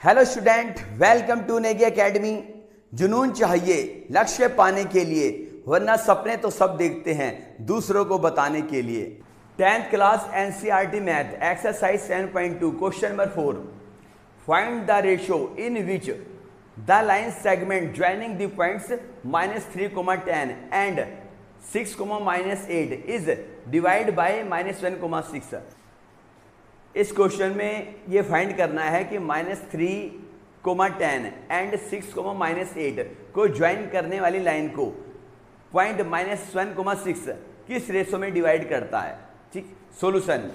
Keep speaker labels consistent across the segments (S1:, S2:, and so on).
S1: Hello student, welcome to Negi academy. जुनून चाहिए लक्ष्य पाने के लिए, वरना सपने तो सब देखते हैं दूसरों को बताने के लिए। 10th class NCERT math exercise 7.2 question number 4। Find the ratio in which the line segment joining the points -3, 10 and 6, -8 is divide by -1, 6। इस क्वेश्चन में ये फाइंड करना है कि -3, 10 एंड 6, -8 को ज्वाइन करने वाली लाइन को पॉइंट -1, 6 किस रेशो में डिवाइड करता है। ठीक, सॉल्यूशन।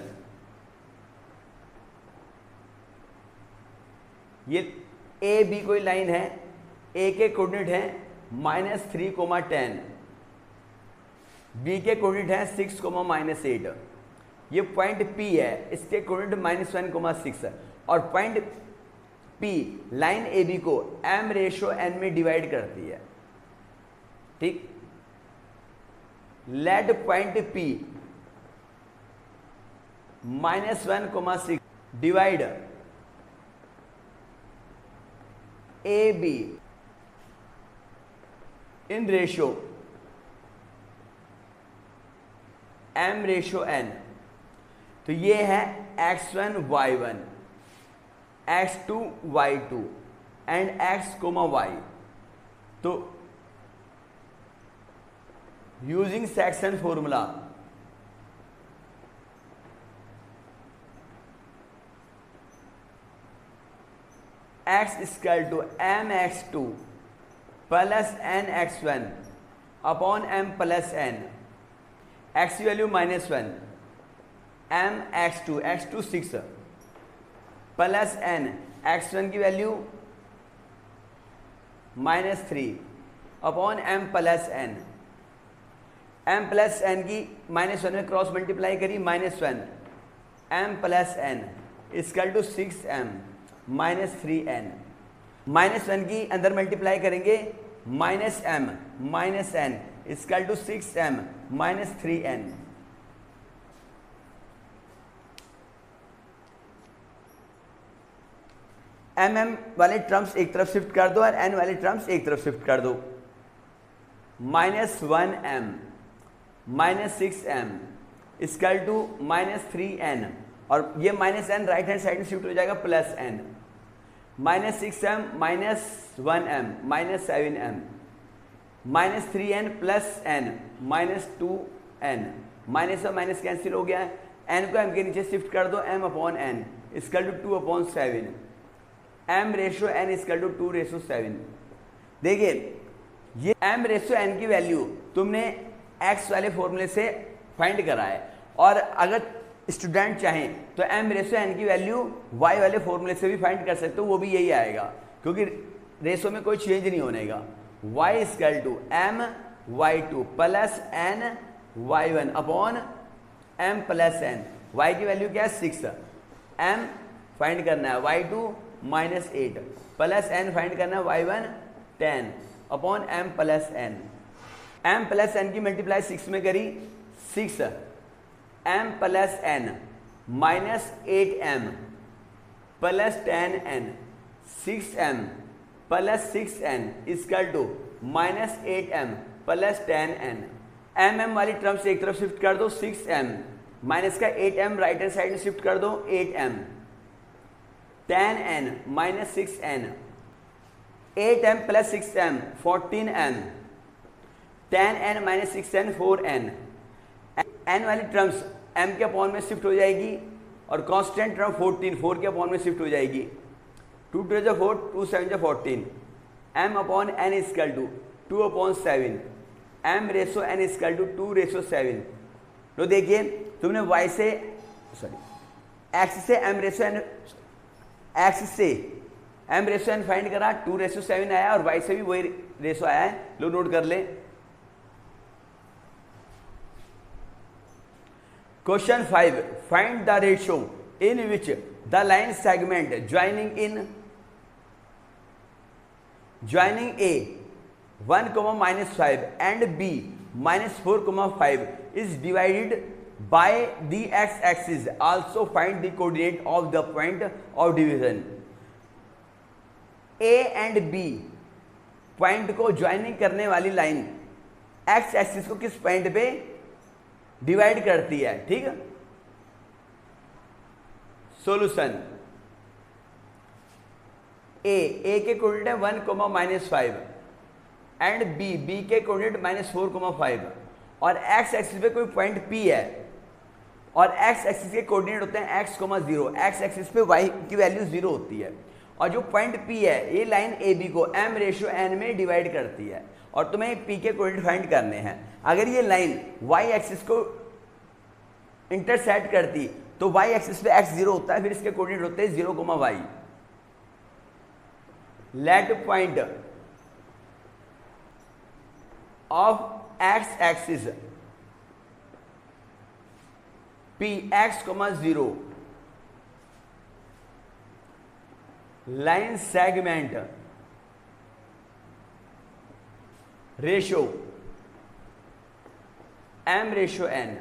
S1: ये ए बी कोई लाइन है, ए के कोऑर्डिनेट है -3, 10, बी के कोऑर्डिनेट है 6, -8। ये पॉइंट P है, इसके कोऑर्डिनेट -1, 6 और पॉइंट P लाइन AB को m/n में डिवाइड करती है। ठीक, let point P -1, 6 divide AB in ratio m/n। तो ये है x1, y1, x2, y2 and x, y। तो using section formula x = mx2 plus nx1 upon m plus n। x की value -1, m x2 6 plus n x1 की value -3 upon m plus n। m plus n की -1 में cross multiply करी -1, m plus n = 6m -3n। -1 की अंदर multiply करेंगे -m -n = 6m -3n। mm वाले terms एक तरफ शिफ्ट कर दो और n वाले टर्म्स एक तरफ शिफ्ट कर दो। -1m -6m = -3n और ये -n राइट हैंड साइड में शिफ्ट हो जाएगा +n। -6m -1m -7m -3n + n -2n। Minus और माइनस कैंसिल हो गया है। n को m के नीचे शिफ्ट कर दो, m/n = 2/7। m/n = 2/7। देखिए ये m/n की वैल्यू तुमने x वाले फॉर्मूले से फाइंड करा है, और अगर स्टूडेंट चाहें तो m/n की वैल्यू y वाले फॉर्मूले से भी फाइंड कर सकते हो, वो भी यही आएगा, क्योंकि रेशो में कोई चेंज नहीं होने का। y = my2 plus n y1 upon m plus n। y की वैल्यू क्या है 6, m फाइंड करना है y2 -8 प्लस n फाइंड करना है y1 10 upon m plus n। m plus n की मल्टीप्लाई 6 में करी 6 m plus n -8m plus 10n 6m plus 6n = -8m plus 10n। mm वाली टर्म से एक तरफ शिफ्ट कर दो 6m, माइनस का 8m राइट हैंड साइड में शिफ्ट कर दो 8m, 10n -6n, 8m plus 6m 14m, 10n -6n 4n। n वाली टर्म्स m के अपॉन में शिफ्ट हो जाएगी और कांस्टेंट टर्म 14 4 के अपॉन में शिफ्ट हो जाएगी। 2 × 4 2 7 14 m/n = 2/7 m/n = 2/7। तो देखिए तुमने y से x से m/n फाइंड करा, 2/7 आया, और y से भी वही रेशो आया है। लो नोट कर ले। Question 5, find the ratio in which the line segment joining A 1, -5 and B -4, 5 is divided by the x-axis. Also find the coordinate of the point of division. A and B point को joining करने वाली line x axis को किस point पे divide करती है, ठीक है। सॉल्यूशन, ए के कोऑर्डिनेट है 1, -5 एंड बी के कोऑर्डिनेट -4, 5 और एक्स एक्सिस पे कोई पॉइंट पी है और एक्स एक्सिस के कोऑर्डिनेट होते हैं x, 0। एक्स एक्सिस पे y की वैल्यू 0 होती है और जो पॉइंट P है ये लाइन AB को m/n में डिवाइड करती है और तुम्हें P के कोऑर्डिनेट फाइंड करने हैं। अगर ये लाइन y एक्सिस को इंटरसेक्ट करती तो y एक्सिस पे x 0 होता है, फिर इसके कोऑर्डिनेट होते हैं 0, y। Let point of x axis P x, 0 line segment ratio m/n।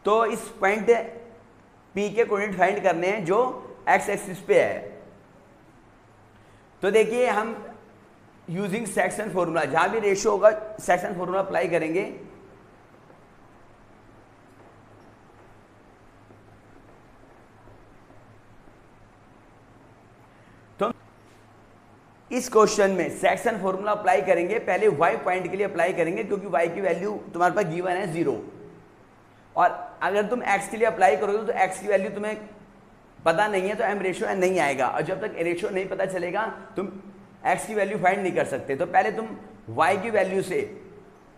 S1: तो इस पॉइंट P के कोऑर्डिनेट फाइंड करने हैं जो x एक्सिस पे है। तो देखिए हम यूजिंग सेक्शन फॉर्मूला, जहां भी रेशो होगा सेक्शन फॉर्मूला अप्लाई करेंगे। तो इस क्वेश्चन में सेक्शन फॉर्मूला अप्लाई करेंगे, पहले y पॉइंट के लिए अप्लाई करेंगे क्योंकि y की वैल्यू तुम्हारे पास गिवन है 0 और अगर तुम x के लिए अप्लाई करोगे तो x की वैल्यू तुम्हें पता नहीं है तो m/n नहीं आएगा और जब तक रेशो नहीं पता चलेगा तुम x की वैल्यू फाइंड नहीं कर सकते। तो पहले तुम y की वैल्यू से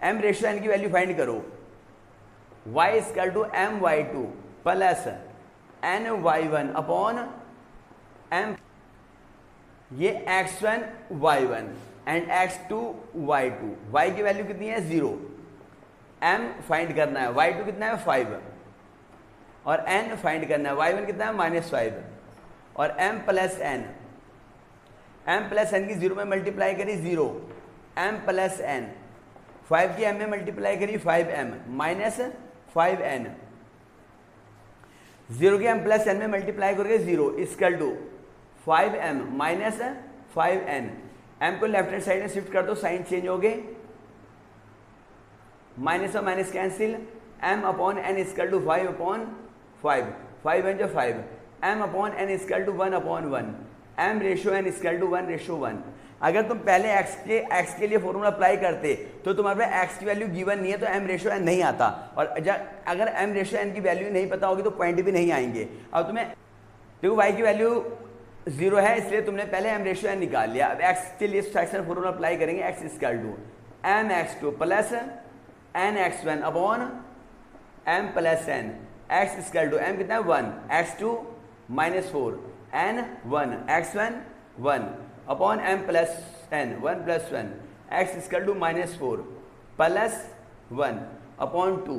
S1: m/n की वैल्यू फाइंड करो। y = m/y2 plus n/y1 upon m, ये x1 y1 and x2 y2। y की वैल्यू कितनी है 0, m फाइंड करना है, y2 कितना है 5 और n फाइंड करना है, y1 कितना है -5 और m प्लस n की 0 में मल्टीप्लाई करी 0, m प्लस n 5 की m में मल्टीप्लाई करी 5m माइनस 5n, 0 की m प्लस n में मल्टीप्लाई करोगे 0 equal to 5m minus 5n। m को लेफ्ट हैंड साइड में शिफ्ट कर दो, साइन चेंज हो गए, माइनस और minus cancel, m upon n equal to 5/5, 5 जो 5, m upon n equal to 1/1, m/n equal to 1/1। अगर तुम पहले x के लिए फॉर्मूला अप्लाई करते तो तुम्हारे पास x की वैल्यू गिवन नहीं है तो m/n नहीं आता और अगर m/n की वैल्यू नहीं पता होगी तो पॉइंट भी नहीं आएंगे। अब तुम्हें देखो y की वैल्यू 0 है इसलिए तुमने पहले m/n निकाल लिया। अब x के लिए सेक्शन फॉर्मूला अप्लाई करेंगे, x equal to mx2 plus nx1 upon m plus n, x equal to m कितना है 1, x2 -4 n 1 x1 1 upon m plus n 1 plus 1, x equal to -4 plus 1 upon 2,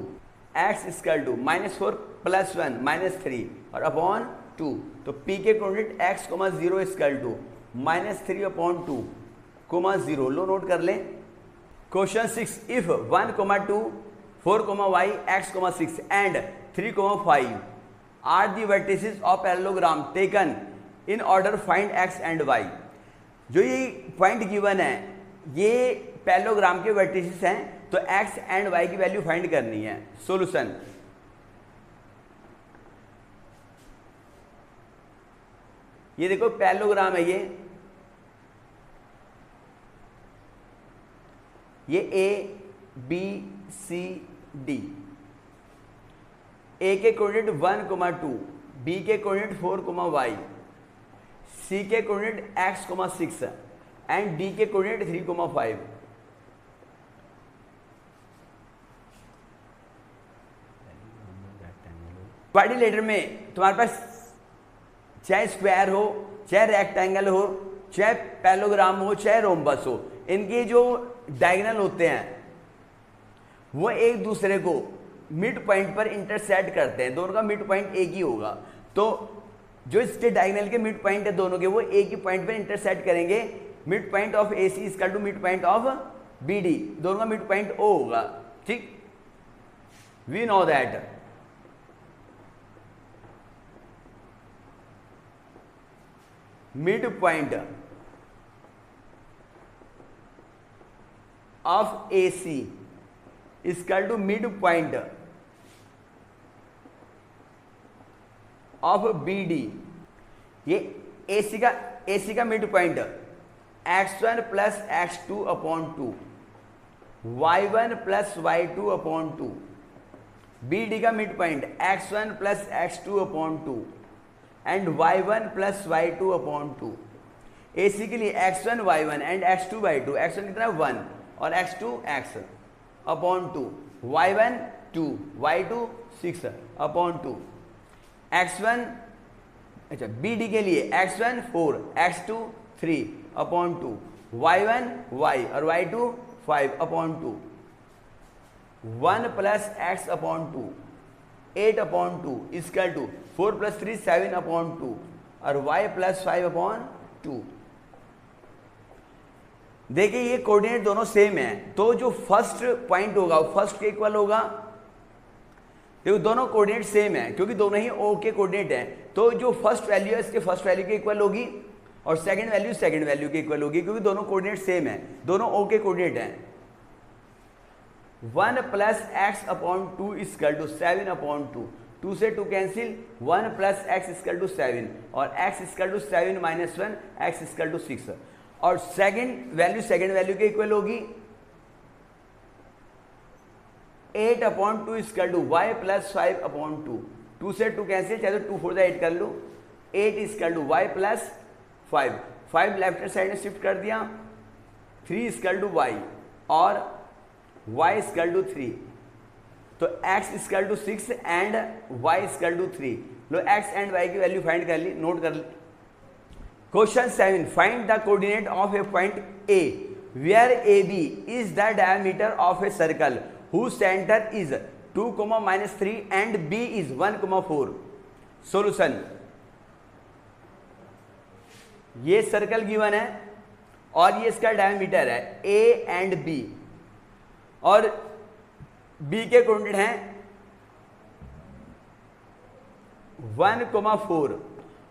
S1: x equal to -4 plus 1 -3 और upon 2। तो p के coordinate x, 0 equal to -3/2, 0। लो note कर लें। Question 6, if 1, 2, 4, y, x, 6 and 3, 5 are the vertices of parallelogram taken in order find x and y। जो ये point given है ये पैरेललोग्राम के वर्टिसेस हैं तो x एंड y की वैल्यू फाइंड करनी है। सॉल्यूशन, ये देखो पैरेललोग्राम है ये A B C D, A के कोऑर्डिनेट 1, 2, B के कोऑर्डिनेट 4, y, C के कोऑर्डिनेट x, 6 एंड D के कोऑर्डिनेट 3, 5। क्वाड्रिलेटरल में तुम्हारे पास चाहे स्क्वायर हो, चाहे रेक्टेंगल हो, चाहे पैरेललोग्राम हो, चाहे रोम्बस हो, इनके जो डायगोनल होते हैं वो एक दूसरे को मिड पॉइंट पर इंटरसेक्ट करते हैं, दोनों का मिड पॉइंट एक ही होगा। तो जो इसके डायगोनल के मिड पॉइंट है दोनों के वो एक ही पॉइंट पर इंटरसेक्ट करेंगे। Mid point of AC equal to mid point of BD, दोनों का मिड पॉइंट O होगा, ठीक। We know that mid point of A C equal to mid point of B D. ये ए सी का mid point x1 plus x2 upon 2, y1 plus y2 upon 2, B D का mid point x1 plus x2 upon 2 and y1 plus y2 upon 2। ए सी के लिए x1 y1 and x2 y2, x1 कितना 1 और x2 x upon 2, y1 2, y2 6 upon 2, x1 अच्छा B D के लिए x1 4, x2 3 upon 2, y1 y और y2 5 upon 2, 1 plus x upon 2 8 upon 2 equal to 4 plus 3 7 upon 2 और y plus 5 upon 2। देखिए ये coordinate दोनों सेम है, तो जो फर्स्ट पॉइंट होगा वो फर्स्ट के इक्वल होगा। देखो दोनों कोऑर्डिनेट सेम है क्योंकि दोनों ही ओ के कोऑर्डिनेट हैं, तो जो फर्स्ट वैल्यू है इसके फर्स्ट वैल्यू के इक्वल होगी और सेकंड वैल्यू के इक्वल होगी क्योंकि दोनों कोऑर्डिनेट सेम है, दोनों ओ के कोऑर्डिनेट हैं। 1 plus x upon 2 equal to 7 upon 2, 2 से 2 cancel, 1 plus x equal to 7 और x equal to 7 minus 1 x equal to 6 और सेकंड वैल्यू के इक्वल होगी 8 upon 2 equal to y plus 5 upon 2, 2 से 2 कैंसिल, चाहे तो 2 4 8 कर लो, 8 equal to y plus 5 left hand side में शिफ्ट कर दिया, 3 इक्वल टू y और y इक्वल टू 3, तो x equal to 6 and y equal to 3। लो x एंड y की वैल्यू फाइंड कर ली, नोट कर ली। Question 7, find the coordinate of a point A where AB is the diameter of a circle whose center is 2, -3 and B is 1, 4। Solution, ये circle given है और ये इसका डायमीटर है A एंड B और B के कोऑर्डिनेट हैं 1, 4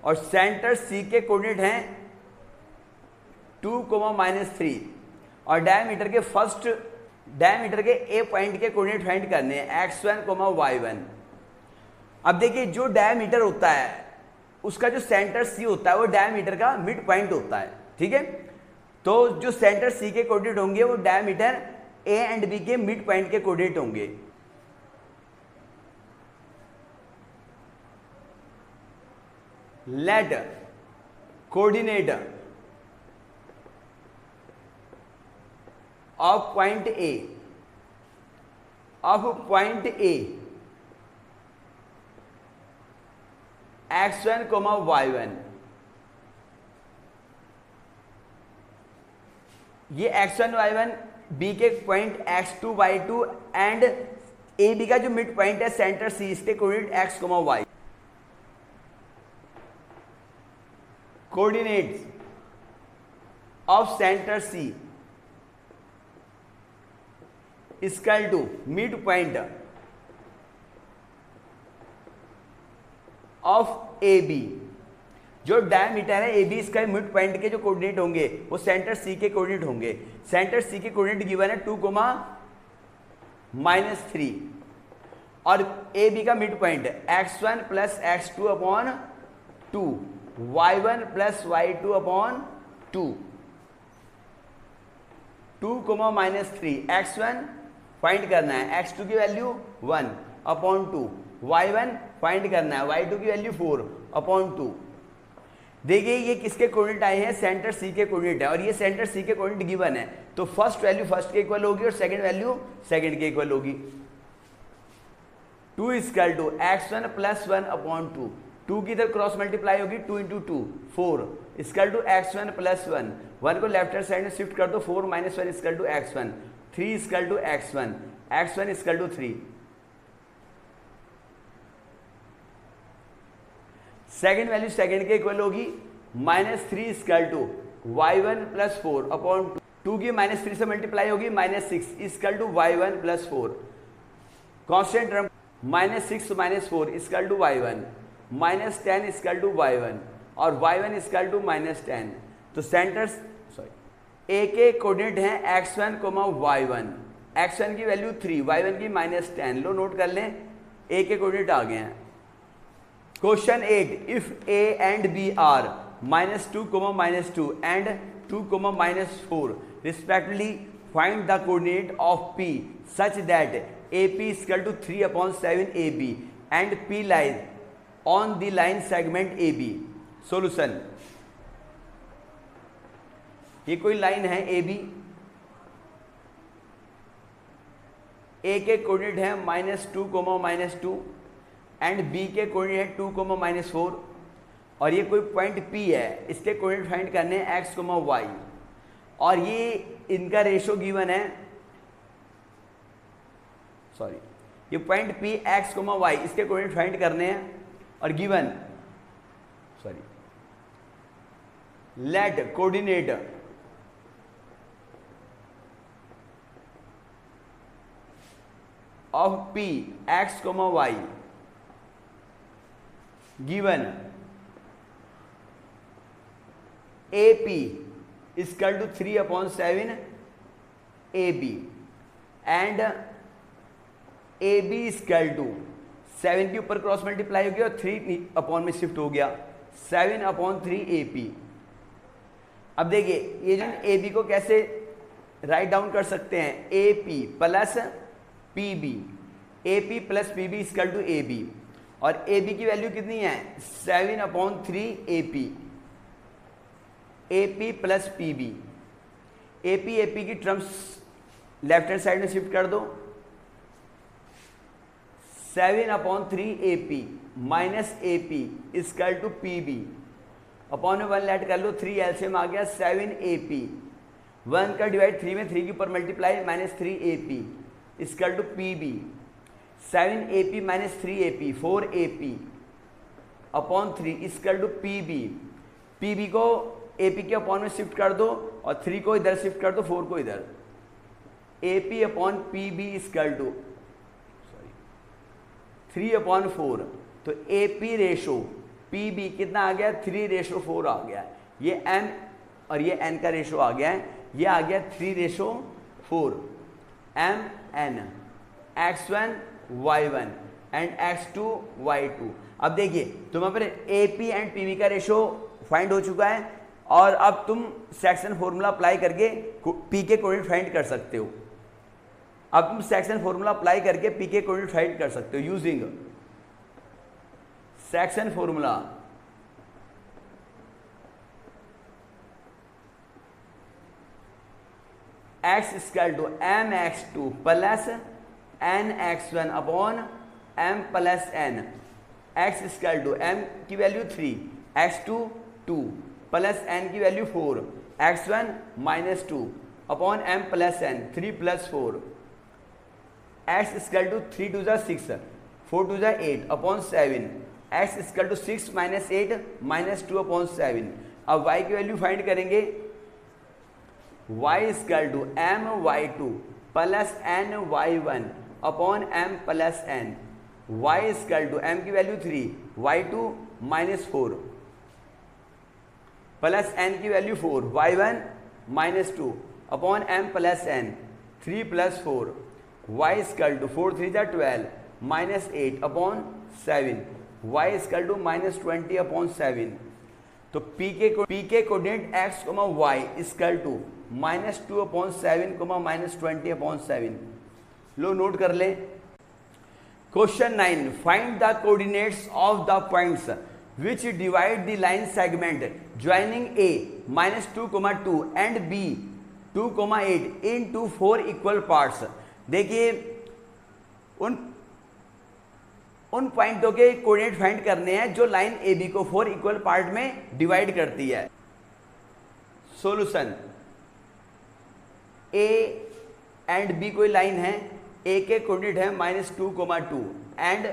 S1: और सेंटर C के कोऑर्डिनेट हैं 2, -3 और डायमीटर के ए पॉइंट के कोऑर्डिनेट फाइंड करने हैं x1, y1। अब देखिए जो डायमीटर होता है उसका जो सेंटर C होता है वो डायमीटर का मिड पॉइंट होता है, ठीक है। तो जो सेंटर C के कोऑर्डिनेट होंगे वो डायमीटर A एंड B के मिड पॉइंट के कोऑर्डिनेट होंगे। Let coordinate of point A x1, y1, ये x1, y1 B के point x2, y2 and AB का जो मिड पॉइंट है सेंटर C, इसके coordinate x, y। Coordinates of centre C equal to mid point of AB। जो diameter है AB इसका midpoint के जो कोऑर्डिनेट होंगे वो सेंटर C के कोऑर्डिनेट होंगे। सेंटर C के कोऑर्डिनेट गिवन है 2, -3 और AB का mid point x1 plus x2 upon 2, y1 plus y2 upon 2, 2, -3 x1 find करना है, x2 की वैल्यू 1 अपॉन 2, y1 फाइंड करना है, y2 की वैल्यू 4 अपॉन 2। देखिए ये किसके कोऑर्डिनेट आए हैं, सेंटर C के कोऑर्डिनेट है और ये सेंटर C के कोऑर्डिनेट गिवन है, तो फर्स्ट वैल्यू फर्स्ट के इक्वल होगी और सेकंड वैल्यू सेकंड के इक्वल होगी। 2 equal to x1 plus 1 upon 2, 2 की इधर क्रॉस मल्टीप्लाई होगी, 2 into 2 4 equal to x1 plus 1, 1 को लेफ्ट हैंड साइड में शिफ्ट कर दो, 4 - 1 equal to x1, 3 equal to x1, x1 equal to 3। Second value second के इक्वल होगी, -3 equal to y1 plus 4 upon 2 की -3 से मल्टीप्लाई होगी, -6 equal to y1 plus 4। Constant term -6 - 4 equal to y1, -10 equal to y1 और y1 equal to -10। तो centre ए के coordinate हैं x1, y1, x1 की वैल्यू 3, y1 की -10। लो नोट कर लें, ए के कोऑर्डिनेट आ गए हैं। Question 8, if A and B are -2, -2 and 2, -4 respectively, find the coordinate of P such that AP is equal to 3/7 AB and P lies on the line segment AB. Solution, ये कोई line है AB, A के coordinate है -2, -2 and B के coordinate है 2, -4 और ये कोई पॉइंट P है, इसके कोऑर्डिनेट फाइंड करने हैं x, y और ये इनका रेशो गिवन है, सॉरी ये पॉइंट P x, y इसके कोऑर्डिनेट फाइंड करने हैं और given, sorry let coordinate of P x, y given AP is equal to 3/7 AB and AB is equal to 7 के ऊपर क्रॉस मल्टीप्लाई हो गया और 3 अपॉन में शिफ्ट हो गया, 7/3 AP। अब देखिए ये जो AB को कैसे राइट डाउन कर सकते हैं, AP plus PB, AP plus PB is equal to AB और AB की वैल्यू कितनी है 7/3 AP, AP plus PB, AP की टर्म्स लेफ्ट हैंड साइड में शिफ्ट कर दो, 7/3 AP minus AP equal to PB, upon में 1 लेट कर लो, 3 एलसीएम आ गया 7 AP, 1 का डिवाइड 3 में 3 के ऊपर multiply -3 AP equal to PB, 7 AP minus 3 AP 4 AP upon 3 equal to PB, PB को AP के अपॉन में शिफ्ट कर दो और 3 को इधर शिफ्ट कर दो, 4 को इधर, AP upon PB equal to 3/4, तो AP रेशो PB कितना आ गया 3/4 आ गया, ये M और ये N का रेशो आ गया है, ये आ गया 3/4 MN x1 y1 and x2 y2। अब देखिए तुम्हारे पर AP एंड PB का रेशो फाइंड हो चुका है और अब तुम सेक्शन फॉर्मूला अप्लाई करके P के कोऑर्डिनेट फाइंड कर सकते हो। अब तुम सेक्शन फॉर्मूला अप्लाई करके P के कोऑर्डिनेट फाइंड कर सकते हो using section formula. x equal to mx2 plus nx1 upon m plus n, x equal to m की वैल्यू 3, x2 2 प्लस n की value 4, x1 -2 upon m plus n 3 + 4, x equal to 3 2 = 6, 4 2 = 8 upon 7, x equal to 6 - 8 -2 upon 7। अब y की value find करेंगे, y equal to my2 plus ny1 upon m plus n, y equal to m की value 3, y2 -4 plus n की value 4, y1 -2 upon m plus n 3 + 4, y equal to 4 3 = 12 -8 upon 7, y equal to -20 upon 7। तो P के coordinate x, y equal to -2 upon 7, -20 upon 7। लो note कर ले। Question 9, find the coordinates of the points which divide the line segment joining A -2, 2 and B 2, 8 into 4 equal parts। देखिए उन पॉइंटों के coordinate find करने हैं जो लाइन AB को 4 इक्वल पार्ट में डिवाइड करती है। सॉल्यूशन, A एंड B कोई लाइन है, A के कोऑर्डिनेट है -2, 2 एंड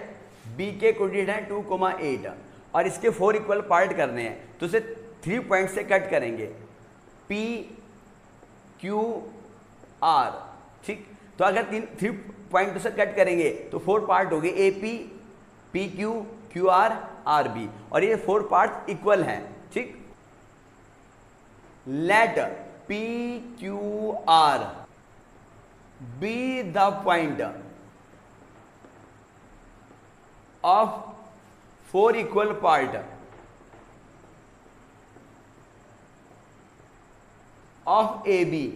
S1: B के कोऑर्डिनेट है 2, 8 और इसके 4 इक्वल पार्ट करने हैं, तो उसे 3 पॉइंट से कट करेंगे, P Q R, ठीक। तो अगर 3 पॉइंट से कट करेंगे तो 4 पार्ट हो गए, AP PQ QR RB और ये 4 पार्ट इक्वल हैं, ठीक। Let P Q R be the point of 4 equal part of AB.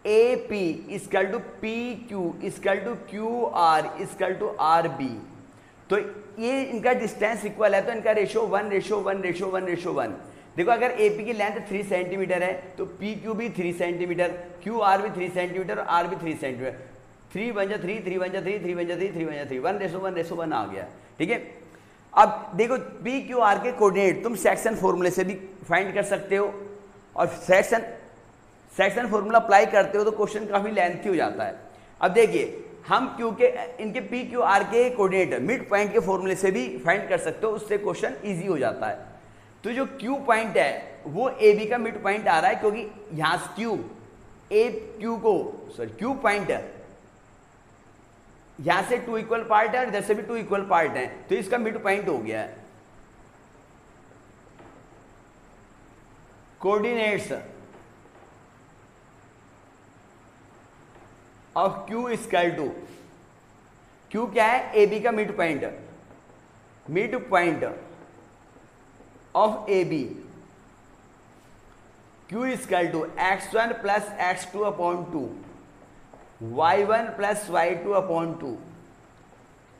S1: AP equal to PQ equal to QR equal to RB। तो ये इनका डिस्टेंस इक्वल है, तो इनका रेशो 1:1:1:1:1। देखो अगर AP की लेंथ 3 सेंटीमीटर है तो PQ भी 3 सेंटीमीटर, QR भी 3 सेंटीमीटर और R भी 3 सेंटीमीटर। 3 बन जा 3, 3 बन जा 3, 3 बन जा 3, 3 बन जा 3, 1:1:1 आ गया। ठीक है, अब देखो PQR के कोऑर्डिनेट तुम सेक्शन फॉर्मूले से भी फाइंड कर सकते हो, और सेक्शन फॉर्मूला अप्लाई करते हो तो क्वेश्चन काफी लेंथी हो जाता है। अब देखिए हम क्यू के इनके पी क्यू आर के कोऑर्डिनेट मिड पॉइंट के फॉर्मूले से भी फाइंड कर सकते हो, उससे क्वेश्चन इजी हो जाता है। तो जो क्यू पॉइंट है वो ए बी का मिड पॉइंट आ रहा है, क्योंकि यहां से क्यू पॉइंट यहां से 2 इक्वल पार्ट है और इधर से भी 2 इक्वल पार्ट है, तो इसका मिड पॉइंट हो गया है। Coordinates of Q equal to, Q क्या है, ए बी का mid point of A B, Q equal to x1 plus x2 upon 2, y1 plus y2 upon 2।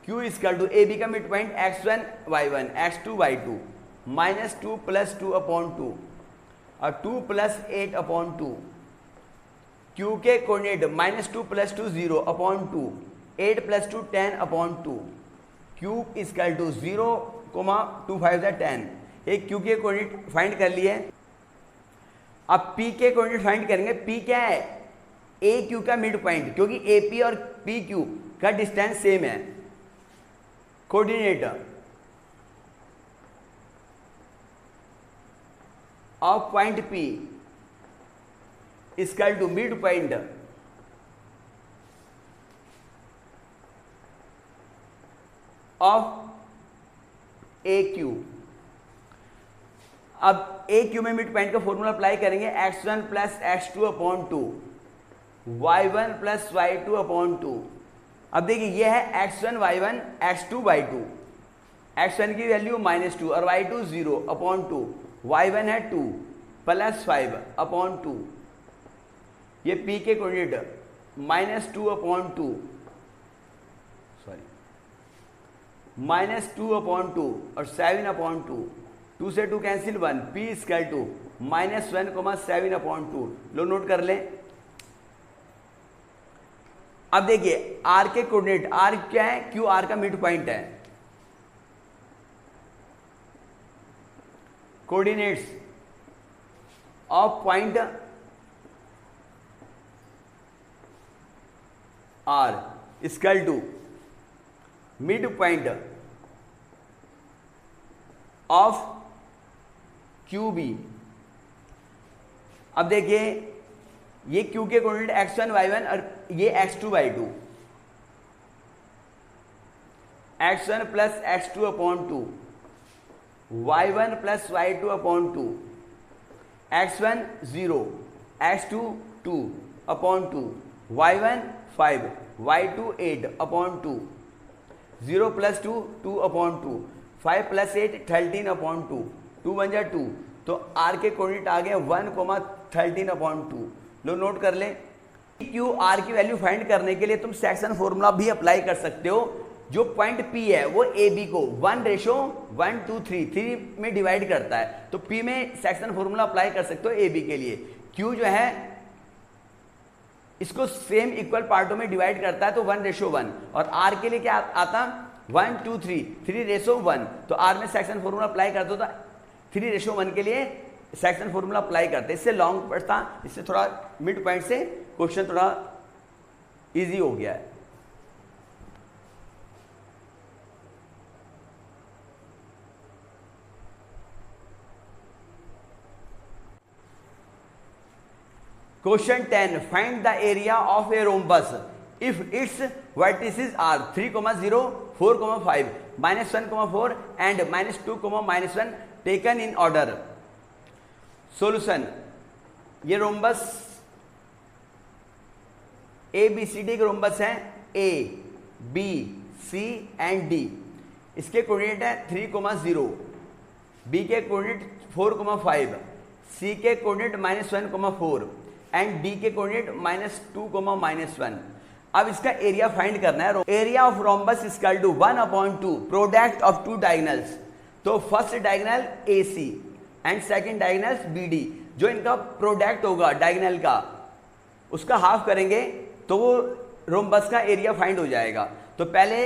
S1: Q equal to A B का mid point x1 y1 x2 y2 minus 2 plus 2 upon 2 और 2 plus 8 upon 2। Q के coordinate -2 + 2 0 upon 2, 8 + 2 10 upon 2। Q equal to 0, 2 5 10। एक Q के coordinate find कर लिए। अब P के coordinate find करेंगे। पी क्या है, ए क्यू का मिड पॉइंट, क्योंकि ए पी और पी क्यू का डिस्टेंस सेम है। Coordinate of point P equal to mid point of A Q. अब ए क्यू में मिड पॉइंट का फॉर्मूला अप्लाई करेंगे, x1 plus x2 upon 2, y1 plus y2 upon 2। अब देखिए ये है x1 y1 x2 y2, x1 की वैल्यू -2 और y2 0 अपॉन 2, y1 है 2 प्लस 5 अपॉन 2। ये p के कोऑर्डिनेट -2 अपॉन 2, सॉरी -2 अपॉन 2 और 7 अपॉन 2, 2 से 2 cancel 1, p equal to -1,7 upon 2। लो नोट कर लें। अब देखिए r के कोऑर्डिनेट, r क्या है, क्यू r का मिड पॉइंट है। Coordinates of point r equal to mid point of Q B. अब देखिए ये क्यू के कोऑर्डिनेट x1 y1 और ये x2 y2, x1 plus x2 upon 2, y1 plus y2 upon 2, x1 0 x2 2 upon 2, y1 5 y2 8 upon 2, 0 plus 2 2 upon 2, 5 plus 8 13 upon 2, 2 बन जा 2। तो r के कोऑर्डिनेट आ गए 1,13 अपॉन 2। लो नोट कर ले। क्यू आर की वैल्यू फाइंड करने के लिए तुम सेक्शन फॉर्मूला भी अप्लाई कर सकते हो। जो पॉइंट P है वो ए बी को 1:1:3 में डिवाइड करता है, तो P में सेक्शन फॉर्मूला अप्लाई कर सकते हो ए बी के लिए। Q जो है इसको सेम इक्वल पार्टों में डिवाइड करता है, तो 1:1, और R के लिए क्या आता 1 2 3 3:1। तो R में सेक्शन फॉर्मूला अप्लाई करते हो तो 3:1 के लिए सेक्शन फॉर्मूला अप्लाई करते। इससे लॉन्ग पड़ता, इससे थोड़ा मिड पॉइंट से क्वेश्चन थोड़ा इजी हो गया है। Question 10, find the area of a rhombus if its vertices are 3,0 4,5 -1,4 and -2, -1 taken in order. Solution, ये रोम्बस ABCD के रोम्बस हैं, A, B, C and D। इसके कोऑर्डिनेट है 3,0, B के कोऑर्डिनेट 4,5, C के कोऑर्डिनेट -1,4 एंड D के coordinate -2,-1। अब इसका एरिया फाइंड करना है। Area of rhombus equal to 1/2 product of two diagonals. तो first diagonal AC and second diagonal BD, जो इनका प्रोडक्ट होगा डायगोनल का, उसका हाफ करेंगे तो वो रोम्बस का एरिया फाइंड हो जाएगा। तो पहले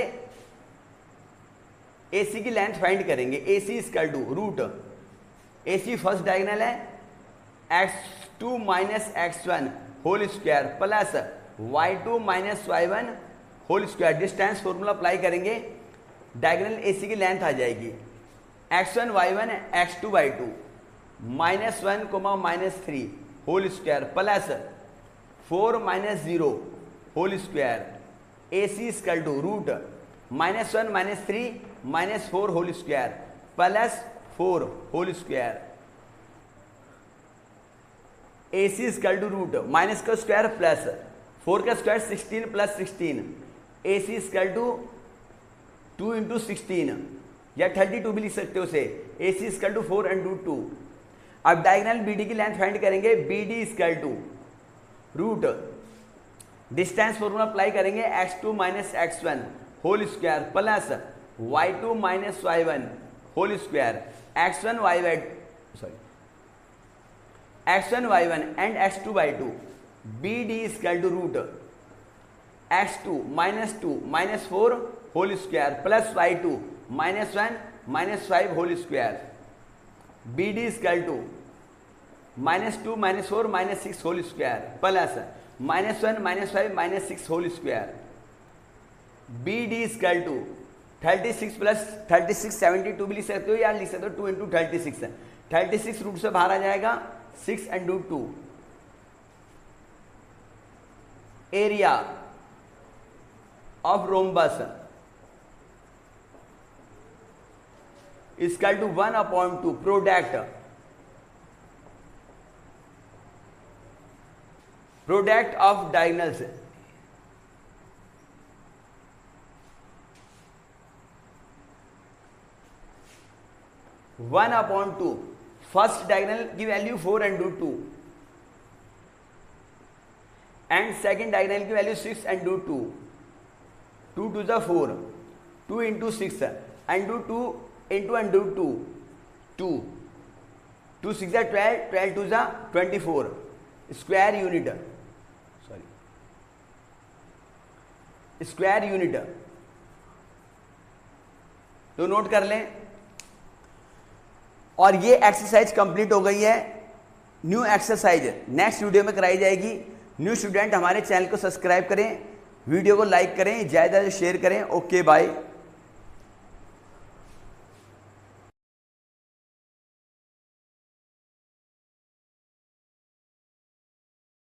S1: AC की लेंथ फाइंड करेंगे। AC equal to root AC first diagonal है x2 - x1 whole square plus y2 - y1 whole square. Distance formula apply करेंगे, डायगोनल AC की लेंथ आ जाएगी x1 y1 x2 y2 -1, -3 whole square plus 4 - 0 whole square. AC equal to root -1 - 3 -4 whole square plus 4 whole square. AC equal to root minus का square plus 4 का square 16 plus 16। AC equal to 2 × 16 या 32 भी लिख सकते हो उसे। AC equal to 4 × 2। अब diagonal BD की लेंथ फाइंड करेंगे। BD equal to root distance formula apply करेंगे x2 - x1 whole square plus y2 - y1 whole square. x1 y1 and x2 y2। BD equal to root x2 -2 -4 whole square plus y2 -1 -5 whole square. BD equal to -2 -4 -6 whole square plus -1 -5 -6 whole square. BD equal to 36 plus 36 72 भी लिख सकते हो या लिख सकते हो 2 × 36। 36 root से बाहर आ जाएगा 6 × 2। Area of rhombus equal to 1/2 product of diagonals. One upon two first diagonal की वैल्यू 4 × 2 एंड सेकेंड डायगोनल की value 6 × 2। 2 × 2 4 2 × 6 and 2 × 2 2 2 6 12 12 2 24 square unit, sorry square unit. तो नोट कर लें। और ये एक्सरसाइज कंप्लीट हो गई है। न्यू एक्सरसाइज नेक्स्ट वीडियो में कराई जाएगी। न्यू स्टूडेंट हमारे चैनल को सब्सक्राइब करें, वीडियो को लाइक करें, ज़्यादा से शेयर करें। Okay bye.